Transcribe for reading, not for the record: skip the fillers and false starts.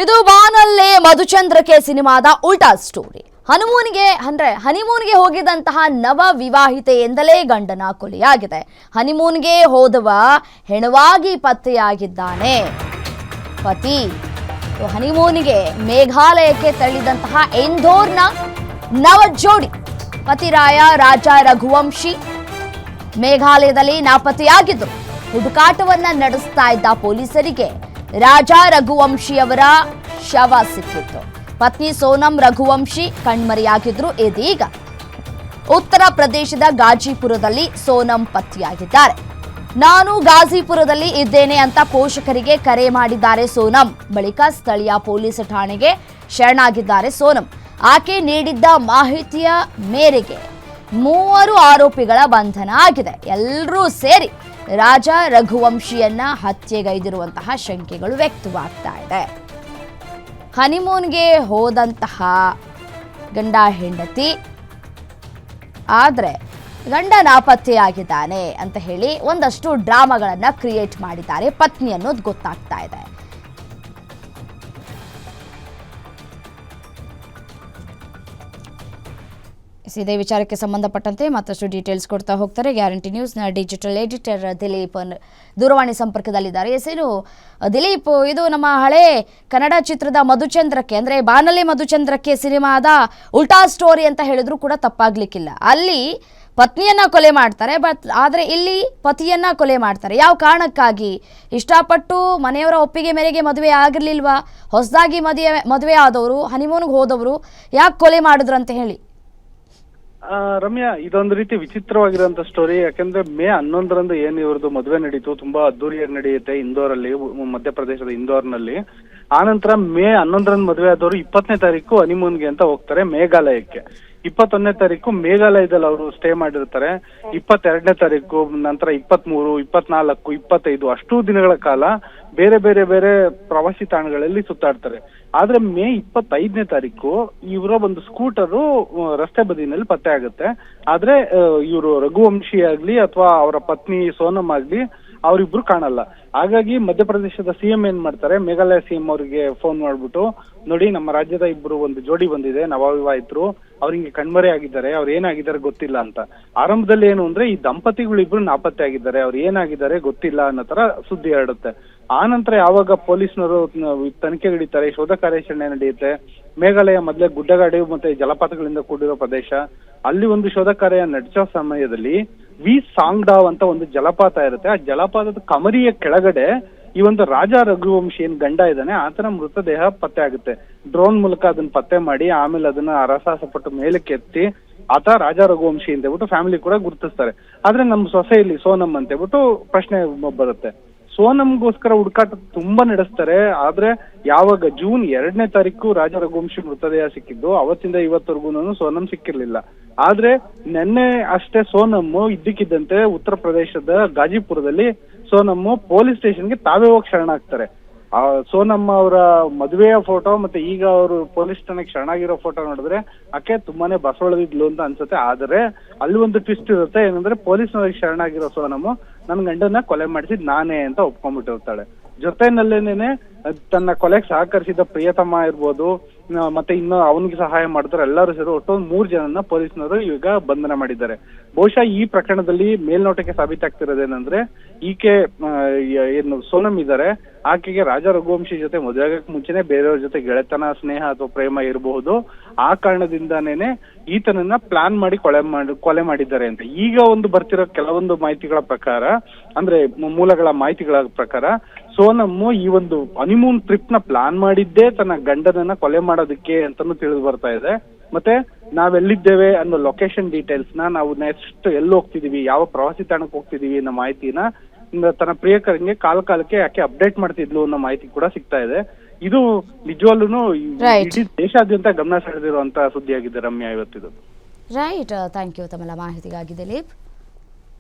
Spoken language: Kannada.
ಇದು ಬಾನಲ್ಲೇ ಮಧುಚಂದ್ರಕೆ ಸಿನಿಮಾದ ಉಲ್ಟಾ ಸ್ಟೋರಿ. ಹನಿಮೂನ್ಗೆ ಹೋಗಿದಂತಹ ನವ ವಿವಾಹಿತೆಯಿಂದಲೇ ಗಂಡನ ಕೊಲೆಯಾಗಿದೆ. ಹನಿಮೂನ್ಗೆ ಹೋದವ ಹೆಣವಾಗಿ ಪತ್ತೆಯಾಗಿದ್ದಾನೆ. ಪತಿ ಹನಿಮೂನ್ಗೆ ಮೇಘಾಲಯಕ್ಕೆ ತೆರಳಿದಂತಹ ಇಂದೋರ್ನ ನವ ಜೋಡಿ ಪತಿರಾಯ ರಾಜ ರಘುವಂಶಿ ಮೇಘಾಲಯದಲ್ಲಿ ನಾಪತ್ತೆಯಾಗಿದ್ದರು. ಹುಡುಕಾಟವನ್ನ ನಡೆಸ್ತಾ ಇದ್ದ ಪೊಲೀಸರಿಗೆ ರಾಜ ರಘುವಂಶಿಯವರ ಶವ ಸಿಕ್ಕಿತ್ತು. ಪತ್ನಿ ಸೋನಂ ರಘುವಂಶಿ ಕಣ್ಮರೆಯಾಗಿದ್ರು. ಇದೀಗ ಉತ್ತರ ಪ್ರದೇಶದ ಗಾಜಿಪುರದಲ್ಲಿ ಸೋನಂ ಪತ್ತೆಯಾಗಿದ್ದಾರೆ. ನಾನು ಗಾಜಿಪುರದಲ್ಲಿ ಇದ್ದೇನೆ ಅಂತ ಪೋಷಕರಿಗೆ ಕರೆ ಮಾಡಿದ್ದಾರೆ ಸೋನಂ. ಬಳಿಕ ಸ್ಥಳೀಯ ಪೊಲೀಸ್ ಠಾಣೆಗೆ ಶರಣಾಗಿದ್ದಾರೆ ಸೋನಂ. ಆಕೆ ನೀಡಿದ್ದ ಮಾಹಿತಿಯ ಮೇರೆಗೆ 3 ಆರೋಪಿಗಳ ಬಂಧನ ಆಗಿದೆ. ಎಲ್ಲರೂ ಸೇರಿ ರಾಜ ರಘುವಂಶಿಯನ್ನ ಹತ್ಯೆಗೈದಿರುವಂತಹ ಶಂಕೆಗಳು ವ್ಯಕ್ತವಾಗ್ತಾ ಇದೆ. ಹನಿಮೂನ್ಗೆ ಹೋದಂತಹ ಗಂಡ ಹೆಂಡತಿ ಆದ್ರೆ ಗಂಡ ನಾಪತ್ತೆಯಾಗಿದ್ದಾನೆ ಅಂತ ಹೇಳಿ ಒಂದಷ್ಟು ಡ್ರಾಮಾಗಳನ್ನ ಕ್ರಿಯೇಟ್ ಮಾಡಿದ್ದಾರೆ ಪತ್ನಿ ಅನ್ನೋದು ಗೊತ್ತಾಗ್ತಾ ಇದೆ. ಇದೇ ವಿಚಾರಕ್ಕೆ ಸಂಬಂಧಪಟ್ಟಂತೆ ಮತ್ತಷ್ಟು ಡೀಟೇಲ್ಸ್ ಕೊಡ್ತಾ ಹೋಗ್ತಾರೆ ಗ್ಯಾರಂಟಿ ನ್ಯೂಸ್ನ ಡಿಜಿಟಲ್ ಎಡಿಟರ್ ದಿಲೀಪ್ ದೂರವಾಣಿ ಸಂಪರ್ಕದಲ್ಲಿದ್ದಾರೆ. ಏನು ದಿಲೀಪ್, ಇದು ನಮ್ಮ ಹಳೆ ಕನ್ನಡ ಚಿತ್ರದ ಮಧುಚಂದ್ರಕ್ಕೆ ಅಂದರೆ ಬಾನಲೆ ಮಧುಚಂದ್ರಕ್ಕೆ ಸಿನಿಮಾದ ಉಲ್ಟಾ ಸ್ಟೋರಿ ಅಂತ ಹೇಳಿದ್ರು ಕೂಡ ತಪ್ಪಾಗ್ಲಿಕ್ಕಿಲ್ಲ. ಅಲ್ಲಿ ಪತ್ನಿಯನ್ನ ಕೊಲೆ ಮಾಡ್ತಾರೆ, ಆದರೆ ಇಲ್ಲಿ ಪತಿಯನ್ನ ಕೊಲೆ ಮಾಡ್ತಾರೆ. ಯಾವ ಕಾರಣಕ್ಕಾಗಿ? ಇಷ್ಟಪಟ್ಟು ಮನೆಯವರ ಒಪ್ಪಿಗೆ ಮೇರೆಗೆ ಮದುವೆ ಆಗಿರ್ಲಿಲ್ವಾ? ಹೊಸದಾಗಿ ಮದುವೆ ಆದವರು, ಹನಿಮೂನ್ಗೆ ಹೋದವರು ಯಾಕೆ ಕೊಲೆ ಮಾಡಿದ್ರು ಅಂತ ಹೇಳಿ? ರಮ್ಯಾ, ಇದೊಂದು ರೀತಿ ವಿಚಿತ್ರವಾಗಿರುವಂತ ಸ್ಟೋರಿ. ಯಾಕಂದ್ರೆ ಮೇ 11ರಂದು ಏನ್ ಇವ್ರದ್ದು ಮದುವೆ ನಡೀತು, ತುಂಬಾ ಅದ್ದೂರಿಯಾಗಿ ನಡೆಯುತ್ತೆ ಇಂದೋರಲ್ಲಿ, ಮಧ್ಯಪ್ರದೇಶದ ಇಂದೋರ್ನಲ್ಲಿ. ಆನಂತರ ಮೇ 11ರಂದು ಮದುವೆ ಆದವರು 20ನೇ ತಾರೀಕು ಹನಿಮೂನ್ಗೆ ಅಂತ ಹೋಗ್ತಾರೆ ಮೇಘಾಲಯಕ್ಕೆ. 21ನೇ ತಾರೀಕು ಮೇಘಾಲಯದಲ್ಲಿ ಅವರು ಸ್ಟೇ ಮಾಡಿರ್ತಾರೆ. 22ನೇ ತಾರೀಕು ನಂತರ 23, 24, 25 ಅಷ್ಟು ದಿನಗಳ ಕಾಲ ಬೇರೆ ಬೇರೆ ಬೇರೆ ಪ್ರವಾಸಿ ತಾಣಗಳಲ್ಲಿ ಸುತ್ತಾಡ್ತಾರೆ. ಆದ್ರೆ ಮೇ 25ನೇ ತಾರೀಕು ಇವರ ಒಂದು ಸ್ಕೂಟರು ರಸ್ತೆ ಬದಿನಲ್ಲಿ ಪತ್ತೆ ಆಗುತ್ತೆ. ಆದ್ರೆ ಇವರು ರಘುವಂಶಿ ಆಗ್ಲಿ ಅಥವಾ ಅವರ ಪತ್ನಿ ಸೋನಂ ಆಗ್ಲಿ ಅವರಿಬ್ರು ಕಾಣಲ್ಲ. ಹಾಗಾಗಿ ಮಧ್ಯಪ್ರದೇಶದ ಸಿಎಂ ಏನ್ ಮಾಡ್ತಾರೆ, ಮೇಘಾಲಯ ಸಿಎಂ ಅವರಿಗೆ ಫೋನ್ ಮಾಡ್ಬಿಟ್ಟು, ನೋಡಿ ನಮ್ಮ ರಾಜ್ಯದ ಇಬ್ರು ಒಂದು ಜೋಡಿ ಬಂದಿದೆ, ನವವಿವಾಹಿತರು, ಅವ್ರಿಗೆ ಕಣ್ಮರೆ ಆಗಿದ್ದಾರೆ, ಅವ್ರು ಏನಾಗಿದ್ದಾರೆ ಗೊತ್ತಿಲ್ಲ ಅಂತ. ಆರಂಭದಲ್ಲಿ ಏನು ಅಂದ್ರೆ ಈ ದಂಪತಿಗಳಿಬ್ರು ನಾಪತ್ತೆ ಆಗಿದ್ದಾರೆ, ಅವ್ರು ಏನಾಗಿದ್ದಾರೆ ಗೊತ್ತಿಲ್ಲ ಅನ್ನೋ ತರ ಸುದ್ದಿ ಹರಡುತ್ತೆ. ಆ ನಂತರ ಯಾವಾಗ ಪೊಲೀಸ್ನವರು ತನಿಖೆ ಹಿಡಿತಾರೆ, ಶೋಧ ಕಾರ್ಯಾಚರಣೆ ನಡೆಯುತ್ತೆ. ಮೇಘಾಲಯ ಮೊದಲೇ ಗುಡ್ಡಗಾಡು ಮತ್ತೆ ಜಲಪಾತಗಳಿಂದ ಕೂಡಿರೋ ಪ್ರದೇಶ. ಅಲ್ಲಿ ಒಂದು ಶೋಧ ಕಾರ್ಯ ನಡೆಸೋ ಸಮಯದಲ್ಲಿ ಸಾಂಗ್ಡಾವ್ ಅಂತ ಒಂದು ಜಲಪಾತ ಇರುತ್ತೆ. ಆ ಜಲಪಾತದ ಕಮರಿಯ ಕೆಳಗಡೆ ಈ ಒಂದು ರಾಜ ರಘುವಂಶಿ ಏನ್ ಗಂಡ ಇದ್ದಾನೆ ಆತನ ಮೃತದೇಹ ಪತ್ತೆ ಆಗುತ್ತೆ. ಡ್ರೋನ್ ಮೂಲಕ ಅದನ್ನ ಪತ್ತೆ ಮಾಡಿ ಆಮೇಲೆ ಅದನ್ನ ಅರಸಾಹಸಪಟ್ಟು ಮೇಲಕ್ಕೆ ಎತ್ತಿ ಆತ ರಾಜ ರಘುವಂಶಿ ಅಂತ ಹೇಳ್ಬಿಟ್ಟು ಫ್ಯಾಮಿಲಿ ಕೂಡ ಗುರುತಿಸ್ತಾರೆ. ಆದ್ರೆ ನಮ್ಮ ಸೊಸೆಯಲ್ಲಿ ಸೋನಂ ಅಂತ ಹೇಳ್ಬಿಟ್ಟು ಪ್ರಶ್ನೆ ಬರುತ್ತೆ. ಸೋನಂಗೋಸ್ಕರ ಹುಡುಕಾಟ ತುಂಬಾ ನಡೆಸ್ತಾರೆ. ಆದ್ರೆ ಯಾವಾಗ ಜೂನ್ 2ನೇ ತಾರೀಕು ರಾಜ ರಘುವಂಶಿ ಮೃತದೇಹ ಸಿಕ್ಕಿದ್ದು, ಅವತ್ತಿಂದ ಇವತ್ತವರೆಗೂ ಸೋನಂ ಸಿಕ್ಕಿರ್ಲಿಲ್ಲ. ಆದ್ರೆ ನಿನ್ನೆ ಅಷ್ಟೇ ಸೋನಂ ಇದ್ದಕ್ಕಿದ್ದಂತೆ ಉತ್ತರ ಪ್ರದೇಶದ ಗಾಜಿಪುರದಲ್ಲಿ ಸೋನಂ ಪೊಲೀಸ್ ಸ್ಟೇಷನ್ಗೆ ತಾವೇ ಹೋಗಿ ಶರಣಾಗ್ತಾರೆ. ಆ ಸೋನಂ ಅವರ ಮದುವೆಯ ಫೋಟೋ ಮತ್ತೆ ಈಗ ಅವರು ಪೊಲೀಸ್ ಠಾಣೆಗೆ ಶರಣಾಗಿರೋ ಫೋಟೋ ನೋಡಿದ್ರೆ ಆಕೆ ತುಂಬಾನೇ ಬಸವಳದಿದ್ಲು ಅಂತ ಅನ್ಸುತ್ತೆ. ಆದ್ರೆ ಅಲ್ಲಿ ಒಂದು ಟ್ವಿಸ್ಟ್ ಇರುತ್ತೆ. ಏನಂದ್ರೆ ಪೊಲೀಸ್ನವರಿಗೆ ಶರಣಾಗಿರೋ ಸೋನಂ ನನ್ ಗಂಡನ್ನ ಕೊಲೆ ಮಾಡಿಸಿದ್ ನಾನೇ ಅಂತ ಒಪ್ಕೊಂಡ್ಬಿಟ್ಟಿರ್ತಾಳೆ. ಜೊತೆನಲ್ಲೇನೆ ತನ್ನ ಕೊಲೆಗೆ ಸಹಕರಿಸಿದ ಪ್ರಿಯತಮ ಇರ್ಬೋದು, ಮತ್ತೆ ಇನ್ನು ಅವನಿಗೆ ಸಹಾಯ ಮಾಡಿದ್ರೆ ಎಲ್ಲರೂ ಸೇರಿ ಒಟ್ಟು 3 ಜನನ ಪೊಲೀಸ್ನವರು ಈಗ ಬಂಧನ ಮಾಡಿದ್ದಾರೆ. ಬಹುಶಃ ಈ ಪ್ರಕರಣದಲ್ಲಿ ಮೇಲ್ನೋಟಕ್ಕೆ ಸಾಬೀತಾಗ್ತಿರೋದೇನಂದ್ರೆ ಈಕೆ ಏನು ಸೋನಂ ಇದ್ದಾರೆ, ಆಕೆಗೆ ರಾಜ ರಘುವಂಶಿ ಜೊತೆ ಮದುವೆ ಆಗಕ್ಕೆ ಮುಂಚೆನೆ ಬೇರೆಯವ್ರ ಜೊತೆ ಗೆಳೆತನ, ಸ್ನೇಹ ಅಥವಾ ಪ್ರೇಮ ಇರಬಹುದು. ಆ ಕಾರಣದಿಂದಾನೇನೆ ಈತನನ್ನ ಪ್ಲಾನ್ ಮಾಡಿ ಕೊಲೆ ಮಾಡಿದ್ದಾರೆ ಅಂತ ಈಗ ಒಂದು ಬರ್ತಿರೋ ಕೆಲವೊಂದು ಮಾಹಿತಿಗಳ ಪ್ರಕಾರ, ಅಂದ್ರೆ ಮೂಲಗಳ ಮಾಹಿತಿಗಳ ಪ್ರಕಾರ ಸೋನಂ ಈ ಒಂದು ಹನಿಮೂನ್ ಟ್ರಿಪ್ ನ ಪ್ಲಾನ್ ಮಾಡಿದ್ದೇ ತನ್ನ ಗಂಡನನ್ನ ಕೊಲೆ ಮಾಡೋದಕ್ಕೆ ಅಂತಾನು ತಿಳಿದು ಬರ್ತಾ ಇದೆ. ಮತ್ತೆ ನಾವೆಲ್ಲಿದ್ದೇವೆ ಅನ್ನೋ ಲೊಕೇಶನ್ ಡೀಟೇಲ್ಸ್ ನಾವು ನೆಕ್ಸ್ಟ್ ಎಲ್ಲಿ ಹೋಗ್ತಿದೀವಿ, ಯಾವ ಪ್ರವಾಸಿ ತಾಣಕ್ಕೆ ಹೋಗ್ತಿದೀವಿ ಅನ್ನೋ ಮಾಹಿತಿನ ತನ್ನ ಪ್ರಿಯಕರಿಗೆ ಕಾಲಕ್ಕೆ ಯಾಕೆ ಅಪ್ಡೇಟ್ ಮಾಡ್ತಿದ್ಲು ಅನ್ನೋ ಮಾಹಿತಿ ಕೂಡ ಸಿಗ್ತಾ ಇದೆ. ಇದು ನಿಜವಾಗ್ಲೂ ಇಡೀ ದೇಶಾದ್ಯಂತ ಗಮನ ಸೆಳೆದಿರುವಂತ ಸುದ್ದಿಯಾಗಿದೆ ರಮ್ಯಾ ಇವತ್ತಿದು. ರೈಟ್, ಥ್ಯಾಂಕ್ ಯು ತಮ್ಮೆಲ್ಲ ಮಾಹಿತಿಗಾಗಿ ದಿಲೀಪ್.